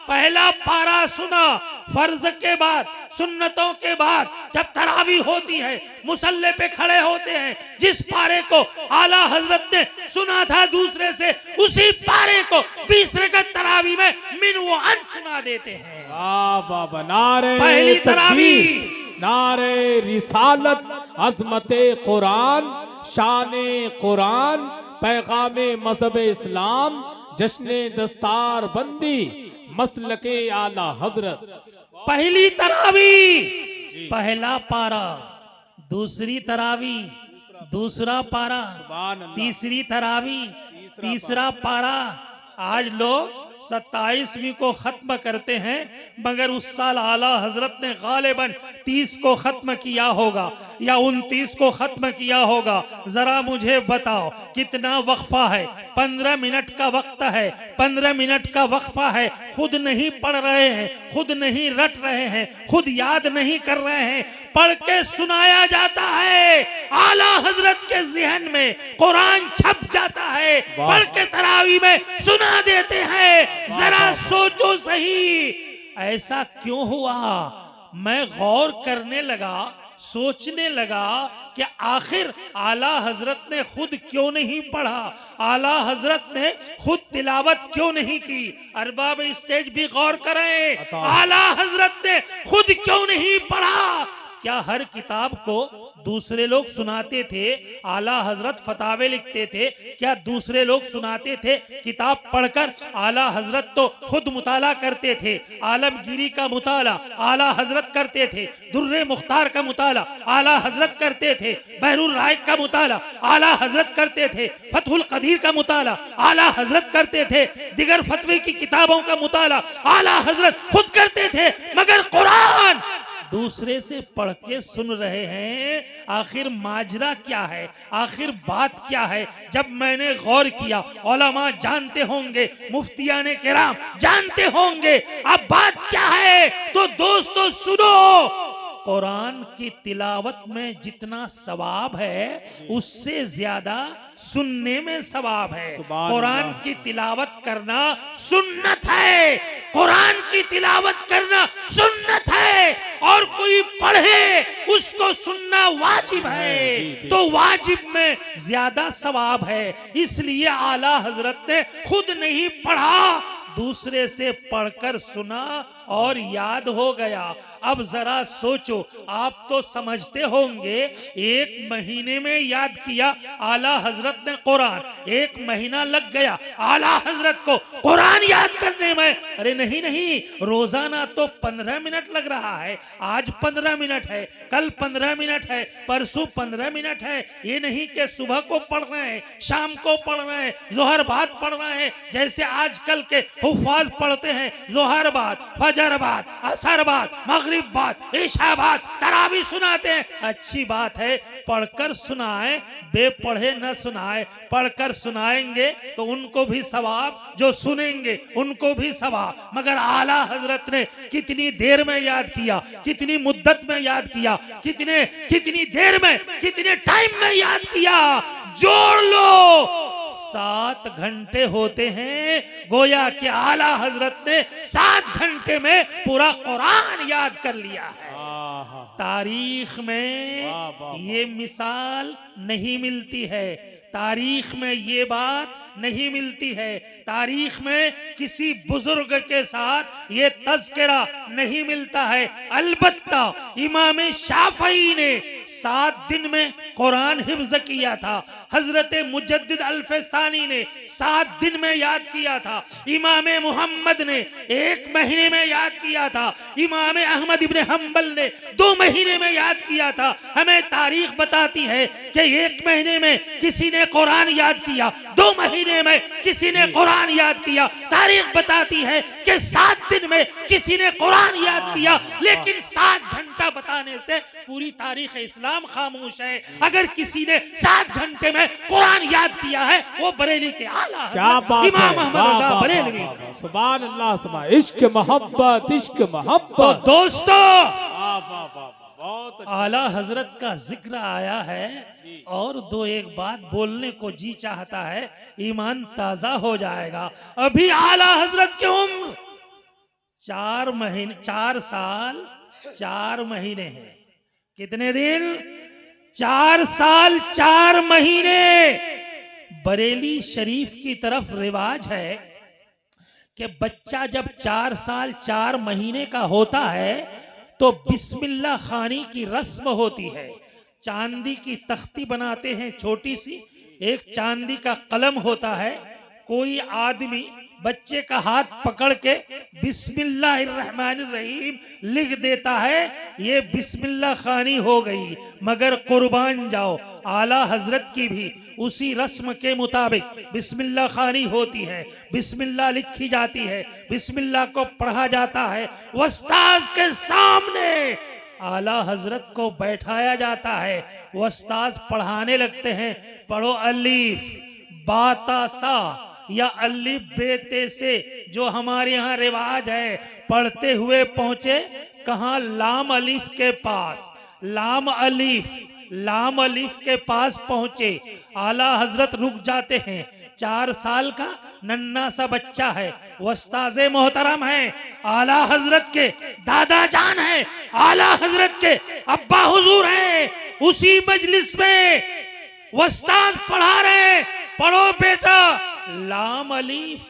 पहला पारा सुना। फर्ज के बाद, सुन्नतों के बाद जब तरावी होती है, मुसल्ले पे खड़े होते हैं, जिस पारे को आला हजरत ने सुना था दूसरे से, उसी पारे को 20 रकत तरावी में मिन वो अन सुना देते हैं। वाह, नारे पहली तरावी, नारे रिसालत, अजमते कुरान, शाने कुरान, पैगामे मजहब इस्लाम, जश्ने दस्तार बंदी, मसलके आला हजरत। पहली तरावी, पहला पारा, दूसरी तरावी, दूसरा पारा, तीसरी तरावी, तीसरा पारा। आज लोग 27वीं को खत्म करते हैं, मगर उस साल आला हजरत ने गालिबन 30 को खत्म किया होगा या 29 को खत्म किया होगा। जरा मुझे बताओ कितना वक्फा है? 15 मिनट का वक्त है, 15 मिनट का वक्फा है। खुद नहीं पढ़ रहे हैं, खुद नहीं रट रहे हैं, खुद याद नहीं कर रहे हैं, पढ़ के सुनाया जाता है। आला हजरत के ज़हन में कुरान छप जाता है, पढ़ के तरावी में सुना देते हैं। जरा सोचो सही, ऐसा क्यों हुआ? मैं गौर करने लगा, सोचने लगा कि आखिर आला हजरत ने खुद क्यों नहीं पढ़ा, आला हजरत ने खुद तिलावत क्यों नहीं की। अरबाब स्टेज भी गौर करें, आला हजरत ने खुद क्यों नहीं पढ़ा? क्या हर किताब को दूसरे लोग सुनाते थे? आला हजरत फतावे लिखते थे, क्या दूसरे लोग सुनाते थे? किताब पढ़कर आला हजरत तो खुद मुताला करते थे। आलमगीरी का मुताला आला हजरत करते थे, दुर्रे मुख्तार का मुताला आला हजरत करते थे, बहरूर रायक का मुताला आला हजरत करते थे, फतहुल कदीर का मुताला आला हजरत करते थे, दिगर फतवे की किताबों का मुताला आला हजरत खुद करते थे। मगर कुरान दूसरे से पढ़ के सुन रहे हैं। आखिर माजरा क्या है, आखिर बात क्या है? जब मैंने गौर किया, उलमा जानते होंगे, मुफ्तियाने किराम जानते होंगे, अब बात क्या है? तो दोस्तों सुनो, कुरान की तिलावत में जितना सवाब है, उससे ज्यादा सुनने में सवाब है। कुरान की तिलावत करना सुन्नत है, कुरान की तिलावत करना सुन्नत है, और कोई पढ़े उसको सुनना वाजिब है, तो वाजिब में ज्यादा सवाब है। इसलिए आला हजरत ने खुद नहीं पढ़ा, दूसरे से पढ़कर सुना और याद हो गया। अब जरा सोचो, आप तो समझते होंगे, 1 महीने में याद किया आला हजरत ने कुरान, 1 महीना लग गया आला हजरत को कुरान याद करने में। अरे नहीं नहीं, रोजाना तो 15 मिनट लग रहा है। आज 15 मिनट है, कल 15 मिनट है, परसों 15 मिनट है। ये नहीं कि सुबह को पढ़ रहे हैं, शाम को पढ़ रहे हैं, जोहर बाद पढ़ रहे हैं, जैसे आजकल के हुफ्फाज पढ़ते हैं, जोहर बाद, फजर फजर बाद, असर बाद, मगरिब बाद, ईशा बाद तरावी सुनाते हैं। अच्छी बात है, पढ़कर सुनाए, बेपढ़े न सुनाए। पढ़कर सुनाएंगे तो उनको भी सवाब, जो सुनेंगे उनको भी सवाब। मगर आला हजरत ने कितनी देर में याद किया, कितनी मुद्दत में याद किया, कितनी देर में, कितने टाइम में याद किया, जोड़ लो 7 घंटे होते हैं। गोया कि आला हजरत ने 7 घंटे में पूरा कुरान याद कर लिया है। तारीख में ये मिसाल नहीं मिलती है, तारीख में ये बात नहीं मिलती है, तारीख में किसी बुजुर्ग के साथ ये तज़किरा नहीं मिलता है। अलबत्ता इमाम शाफई ने 7 दिन में कुरान हिफ्ज किया था, हजरत मुजद्दिद अल्फसानी ने 7 दिन में याद किया था, इमाम मुहम्मद ने 1 महीने में याद किया था, इमाम अहमद इब्न हम्बल ने 2 महीने में याद किया था। हमें तारीख बताती है कि 1 महीने में किसी ने कुरान याद किया, 2 महीने में किसी ने कुरान याद किया। तारीख बताती है कि 7 दिन में किसी ने कुरान याद किया, लेकिन 7 घंटा बताने से पूरी तारीख इस्लाम खामोश है। अगर किसी ने 7 घंटे में कुरान याद किया है, वो बरेली के आला इमाम अहमद रज़ा बरेलवी। सुभान अल्लाह, सुभान, इश्क मोहब्बत, इश्क मोहब्बत। तो दोस्तों, बहुत आला हजरत का जिक्र आया है और 2-1 बात बोलने को जी चाहता है, ईमान ताजा हो जाएगा। अभी आला हजरत की उम्र 4 महीने, 4 साल 4 महीने हैं। कितने दिन? 4 साल 4 महीने। बरेली शरीफ की तरफ रिवाज है कि बच्चा जब 4 साल 4 महीने का होता है तो बिस्मिल्लाह खानी की रस्म होती है। चांदी की तख्ती बनाते हैं छोटी सी, एक चांदी का कलम होता है, कोई आदमी बच्चे का हाथ पकड़ के बिस्मिल्लाहिर्रहमानिर्रहीम लिख देता है, ये बिस्मिल्लाह खानी हो गई। मगर कुर्बान जाओ, आला हजरत की भी उसी रस्म के मुताबिक बिस्मिल्लाह खानी होती है, बिस्मिल्लाह लिखी जाती है, बिस्मिल्लाह को पढ़ा जाता है। उस्ताद के सामने आला हजरत को बैठाया जाता है, उस्ताद पढ़ाने लगते हैं, पढ़ो अलीफ बाता सा या अलिफ बेते से, जो हमारे यहाँ रिवाज है। पढ़ते हुए पहुंचे कहाँ? लाम अलिफ के पास, लाम अलिफ के पास पहुंचे। आला हजरत रुक जाते हैं। 4 साल का नन्ना सा बच्चा है, उस्ताज़े मोहतरम है, आला हजरत के दादा जान है, आला हजरत के अब्बा हुजूर हैं। उसी मजलिस में उस्ताद पढ़ा रहे, पढ़ो बेटा लाम अलीफ।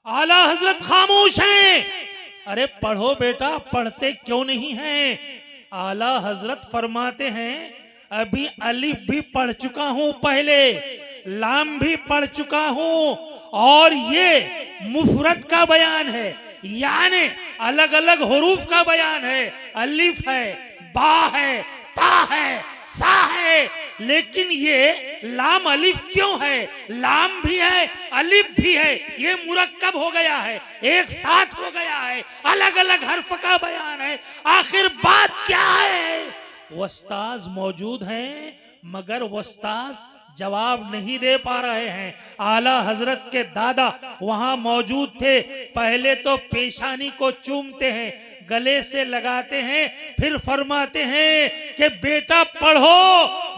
आला हजरत खामोश हैं। अरे पढ़ो बेटा, पढ़ते क्यों नहीं हैं? आला हजरत फरमाते हैं, अभी अलिफ भी पढ़ चुका हूं, पहले लाम भी पढ़ चुका हूं, और ये मुफरद का बयान है, यानी अलग अलग हुरूफ का बयान है। अलिफ है, बा है, ता है, सा है, लेकिन ये लाम अलिफ क्यों है? लाम भी है, अलिफ भी है, ये मुरक्कब हो गया है, एक साथ हो गया है, अलग अलग हर्फ का बयान है। आखिर बात क्या है? उस्ताद मौजूद हैं, मगर उस्ताद जवाब नहीं दे पा रहे हैं। आला हजरत के दादा वहां मौजूद थे। पहले तो पेशानी को चूमते हैं, गले से लगाते हैं, फिर फरमाते हैं कि बेटा पढ़ो,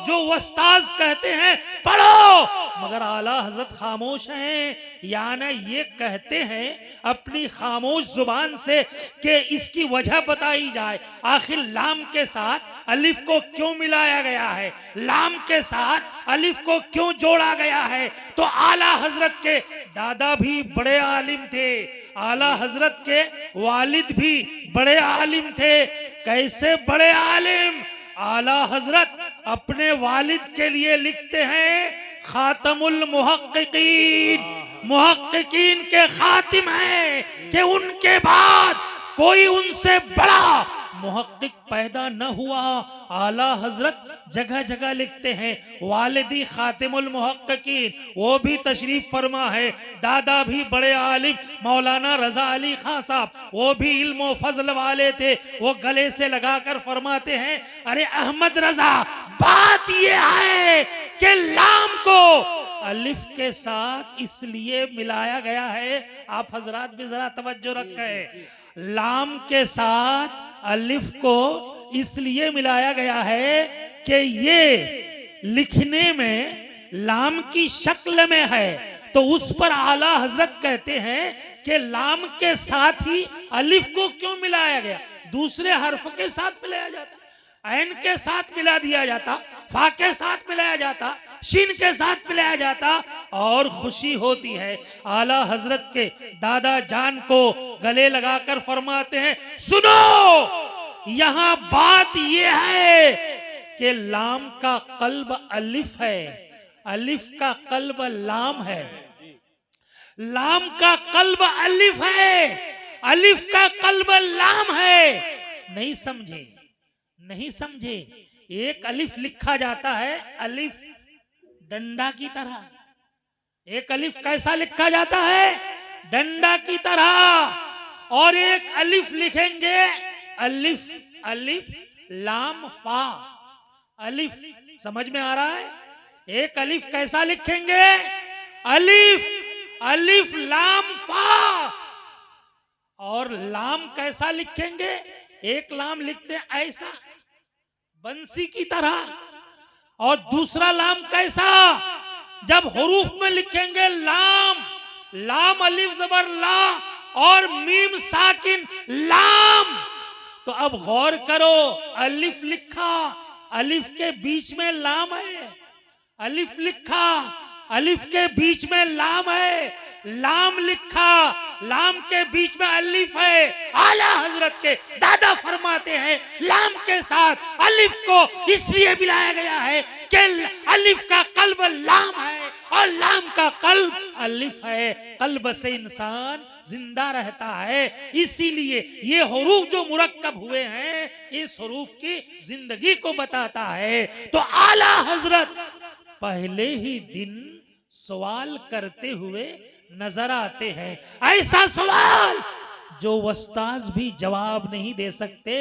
जो उस्ताद कहते हैं पढ़ो। मगर आला हजरत खामोश हैं, यानी ये कहते हैं अपनी खामोश जुबान से कि इसकी वजह बताई जाए। आखिर लाम के साथ अलिफ को क्यों मिलाया गया है? लाम के साथ अलिफ को क्यों जोड़ा गया है? तो आला हजरत के दादा भी बड़े आलिम थे, आला हजरत के वालिद भी बड़े आलिम थे। कैसे बड़े आलिम? आला हजरत अपने वालिद के लिए लिखते हैं, खातमुल मुहक्किकीन के खातिम हैं, कि उनके बाद कोई उनसे बड़ा मुहक्किक पैदा न हुआ। आला हजरत जगह जगह लिखते हैं, वालिदी खातिमुल मुहक्किकीन, वो भी तशरीफ फरमा है। दादा भी बड़े आलिम मौलाना रजा अली खान साहब, वो भी इल्म फजल वाले थे। वो गले से लगाकर फरमाते हैं, अरे अहमद रजा, बात ये है कि लाम को अलिफ के साथ इसलिए मिलाया गया है, आप हजरात भी जरा तवज्जो रखें, लाम के साथ अलिफ को इसलिए मिलाया गया है कि ये लिखने में लाम की शक्ल में है, तो उस पर आला हजरत कहते हैं कि लाम के साथ ही अलिफ को क्यों मिलाया गया, दूसरे हर्फ के साथ मिलाया जाता, ऐन के साथ मिला दिया जाता, फा के साथ मिलाया जाता, शीन के साथ मिलाया जाता और खुशी होती है। आला हजरत के दादा जान को गले लगाकर फरमाते हैं, सुनो यहां बात यह है कि लाम का कल्ब अलिफ है, अलिफ का कल्ब लाम है, लाम का कल्ब अलिफ है, अलिफ का कल्ब लाम है। नहीं समझे, नहीं समझे, एक अलिफ लिखा जाता है अलिफ डंडा की तरह, एक अलिफ कैसा लिखा जाता है, डंडा की तरह, और एक अलिफ लिखेंगे अलिफ, अलिफ लाम फा, अलिफ, समझ में आ रहा है, एक अलिफ कैसा लिखेंगे, अलिफ, अलिफ लाम फा, और लाम कैसा लिखेंगे, एक लाम लिखते हैं ऐसा बंसी की तरह, और दूसरा लाम कैसा, जब हुरूफ में लिखेंगे लाम, लाम अलिफ जबर ला और मीम साकिन लाम, तो अब गौर करो, अलिफ लिखा, अलिफ के बीच में लाम है, अलिफ लिखा, अलिफ के बीच में लाम है, लाम लिखा, लाम के बीच में अलिफ है। आला हजरत के दादा फरमाते हैं, लाम के साथ अलिफ को इसलिए मिलाया गया है कि अलिफ का कल्ब लाम है और लाम का कल्ब अलिफ है, कल्ब से इंसान जिंदा रहता है, इसीलिए ये हुरूफ जो मुरक्कब हुए हैं, इस हुरूफ की जिंदगी को बताता है। तो आला हजरत पहले ही दिन सवाल करते हुए नजर आते हैं, ऐसा सवाल जो उस्ताद भी जवाब नहीं दे सकते,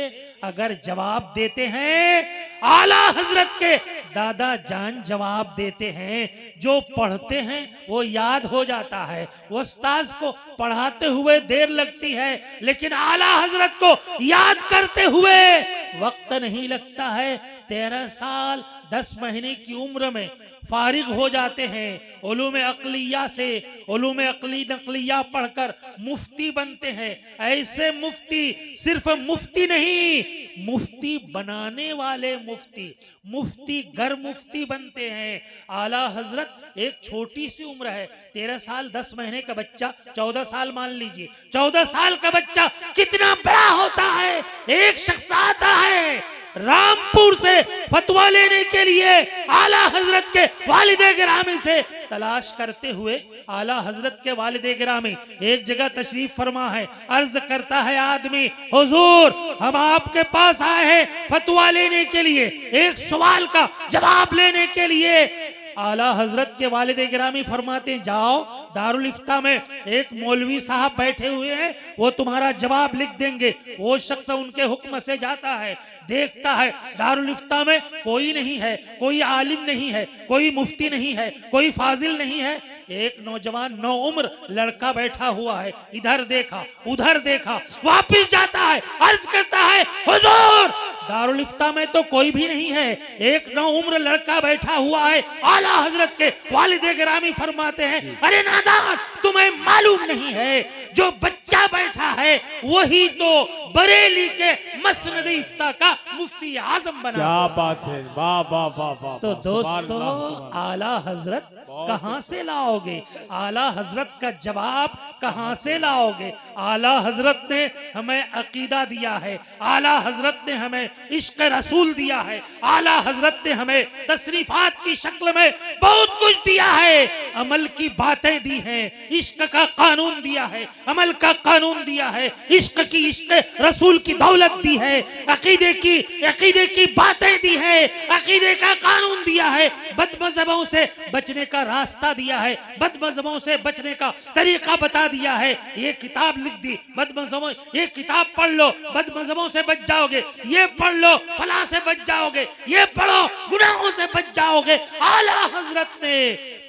अगर जवाब देते हैं आला हजरत के दादा जान जवाब देते हैं, जो पढ़ते हैं वो याद हो जाता है। उस्ताद को पढ़ाते हुए देर लगती है, लेकिन आला हजरत को याद करते हुए वक्त नहीं लगता है। 13 साल 10 महीने की उम्र में फारिग हो जाते हैं, उलूम अक़लिया से उलूम अक़ली नक़लिया पढ़कर मुफ्ती बनते हैं। ऐसे मुफ्ती सिर्फ मुफ्ती नहीं, मुफ्ती बनाने वाले मुफ्ती, मुफ्ती गर मुफ्ती बनते हैं। आला हजरत एक छोटी सी उम्र है, 13 साल 10 महीने का बच्चा, 14 साल मान लीजिए, 14 साल का बच्चा कितना बड़ा होता है। एक शख्स आता है रामपुर से फतवा लेने के लिए, आला हजरत के वालिदे गिरामी से तलाश करते हुए, आला हजरत के वालिदे गिरामी एक जगह तशरीफ फरमा है। अर्ज करता है आदमी, हुजूर हम आपके पास आए हैं फतवा लेने के लिए, एक सवाल का जवाब लेने के लिए। आला हजरत के वालिदे गिरामी फरमाते हैं, जाओ दारुल इफ्ता में एक मौलवी साहब बैठे हुए हैं, वो तुम्हारा जवाब लिख देंगे। वो शख्स उनके हुक्म से जाता है, देखता है दारुल इफ्ता में कोई नहीं है, कोई आलिम नहीं है, कोई मुफ्ती नहीं है, कोई फाजिल नहीं है। एक नौजवान 9 उम्र लड़का बैठा हुआ है, इधर देखा उधर देखा, वापिस जाता है, अर्ज करता है, हुजूर दारुल इफ्ता में तो कोई भी नहीं है, एक 9 उम्र लड़का बैठा हुआ है। आला हजरत के वालिदे गिरामी फरमाते हैं, अरे नादान तुम्हें मालूम नहीं है, जो बच्चा बैठा है वही तो बरेली के मसनद इफ्ता का मुफ्ती आजम बना। क्या बात है, वाह वाह वाह वाह। तो दोस्तों आला हजरत कहां से लाओगे? आला हजरत का जवाब कहां से लाओगे? आला हजरत ने हमें अकीदा दिया है, आला हजरत ने हमें इश्क रसूल दिया है, आला हजरत ने हमें तशरीफात की शक्ल में बहुत कुछ दिया है, अमल की बातें दी हैं, इश्क का कानून दिया है, अमल का कानून दिया है, इश्क रसूल की दौलत दी है, अकीदे की बातें दी है, अकीदे का कानून दिया है, बदमज़हबों से बचने का रास्ता दिया है, बदमज़हबों से बचने का तरीका बता दिया है। ये किताब लिख दी, बदमज़हबों, ये किताब पढ़ लो, बदमज़हबों से बच जाओगे, ये पढ़ लो फला से बच जाओगे, ये पढ़ो गुनाहों से बच जाओगे। आला हजरत ने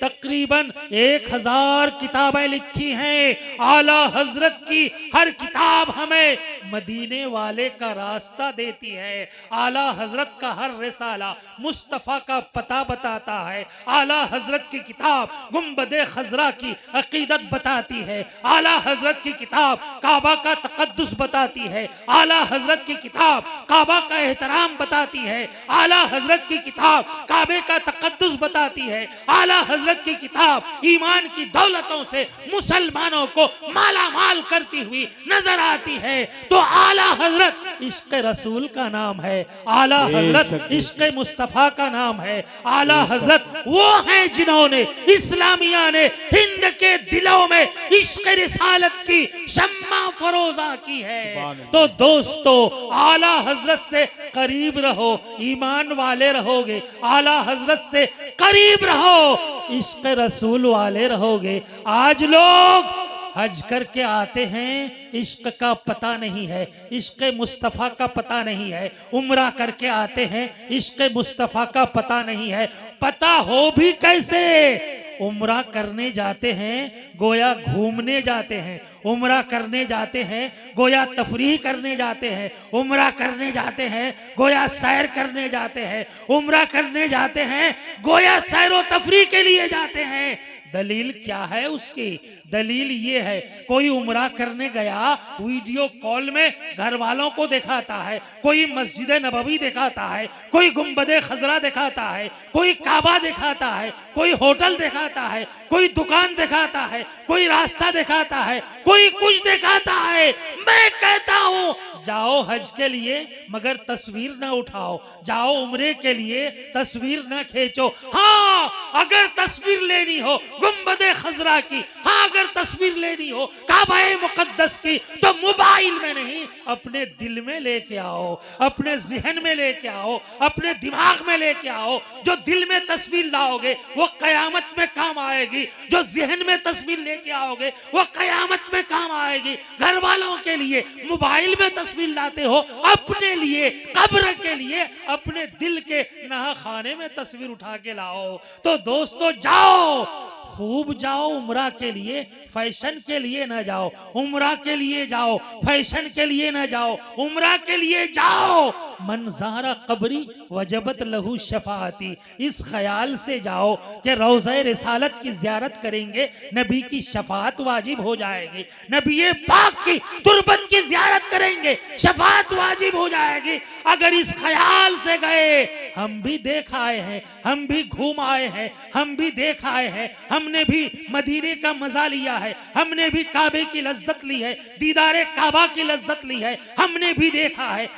तकरीबन 1000 किताबें लिखी हैं। आला हजरत की हर किताब हमें मदीने वाले का रास्ता देती है। आला हजरत का हर रिसाला मुस्तफ़ा का पता बताता है। आला हजरत की किताब गुंबदे खजरा की अकीदत बताती है। आला हजरत की किताब काबा का तकद्दुस बताती है। आला हजरत की किताब काबा का एहतराम बताती है। आला हजरत की किताब काबे का तकद्दुस बताती है। आला हजरत की किताब ईमान की दौलतों से मुसलमानों को माला माल करती हुई नजर आती है। तो आला हजरत इश्क रसूल का नाम है, आला हजरत इश्क मुस्तफा का नाम है। आला हजरत वो हैं जिन्होंने इस्लामिया ने हिंद के दिलों में इश्क रिसालत की शम्मा फरोजा की है। तो दोस्तों आला हजरत से करीब रहो, ईमान वाले रहोगे, आला हजरत से करीब रहो, इश्क रसूल वाले रहोगे। आज लोग हज करके आते हैं, इश्क का पता नहीं है, इश्क मुस्तफ़ा का पता नहीं है। उम्रा करके आते हैं, इश्क मुस्तफ़ा का पता नहीं है। पता हो भी कैसे? उम्रा करने जाते हैं गोया घूमने जाते हैं, उम्रा करने जाते हैं गोया तफरीह करने जाते हैं, उम्रा करने जाते हैं गोया सैर करने जाते हैं, उम्रा करने जाते हैं गोया सैर व तफरीह के लिए जाते हैं। दलील क्या है उसकी? दलील ये है, कोई उम्रा करने गया वीडियो कॉल में घर वालों को दिखाता है, कोई मस्जिद नबवी दिखाता है, कोई गुंबदे खजरा दिखाता है, कोई काबा दिखाता है, कोई होटल दिखाता है, कोई दुकान दिखाता है, कोई रास्ता दिखाता है, कोई कुछ दिखाता है। मैं कहता हूं जाओ हज के लिए मगर तस्वीर ना उठाओ, जाओ उम्रे के लिए तस्वीर ना खींचो। हाँ अगर तस्वीर लेनी हो गुंबदे खजरा की, हाँ अगर तस्वीर लेनी हो काबाए मुकद्दस की, तो मोबाइल में नहीं अपने दिल में लेके आओ, अपने जिहन में लेके आओ, अपने दिमाग में लेके आओ। जो दिल में तस्वीर लाओगे वो कयामत में काम आएगी, जो जिहन में तस्वीर लेके आओगे वो कयामत में काम आएगी। घर वालों के लिए मोबाइल में तस्वीर लाते हो, अपने लिए कब्र के लिए अपने दिल के नहा खाने में तस्वीर उठा के लाओ। तो दोस्तों जाओ, खूब जाओ उम्रा के लिए, फैशन के लिए ना जाओ, उम्रा के लिए जाओ, फैशन के लिए ना जाओ, उम्रा के लिए जाओ। मंजारा कब्री वजबत लहू शफाती, इस ख्याल से जाओ कि रोज़े रिसालत की ज़ियारत करेंगे नबी की शफात वाजिब हो जाएगी, नबी पाक की तुरबत की ज़ियारत करेंगे शफात वाजिब हो जाएगी। अगर इस ख्याल से गए, हम भी देख आए हैं, हम भी घूम आए हैं, हम भी देख आए हैं, हमने भी मदीने का मजा लिया है, हमने भी काबे की लज्जत ली है, दीदारे काबा की लज्जत ली है, हमने भी देखा है,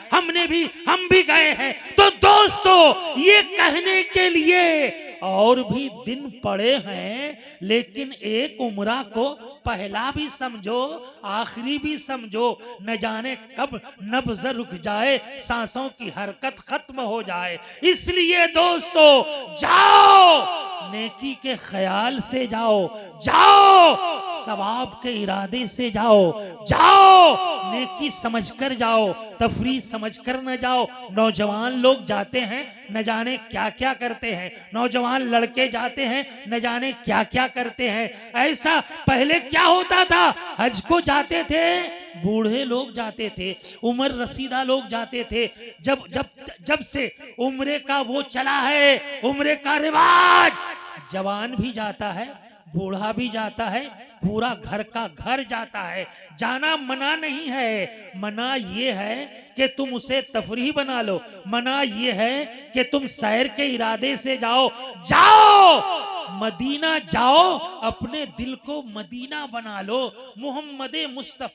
हम भी गए हैं। तो दोस्तों ये कहने के लिए और भी दिन पड़े हैं, लेकिन एक उम्रा को पहला भी समझो आखिरी भी समझो, न जाने कब नब्ज़ रुक जाए, सांसों की हरकत खत्म हो जाए। इसलिए दोस्तों जाओ, नेकी के ख्याल से जाओ, जाओ सवाब के इरादे से जाओ, जाओ नेकी समझकर जाओ, तफरीह समझकर न जाओ। नौजवान लोग जाते हैं न जाने क्या क्या करते हैं, नौजवान लड़के जाते हैं न जाने क्या क्या करते हैं। ऐसा पहले क्या होता था, हज को जाते थे बूढ़े लोग जाते थे, उम्र रसीदा लोग जाते थे। जब से उम्रे का वो चला है, उम्रे का रिवाज, जवान भी जाता है, बूढ़ा भी जाता है, पूरा घर का घर जाता है। जाना मना नहीं है, मना ये है कि तुम उसे तफरीह बना लो, मना ये है कि तुम सैर के इरादे से जाओ। जाओ मदीना जाओ, अपने दिल को मदीना बना लो। मोहम्मद मुस्तफा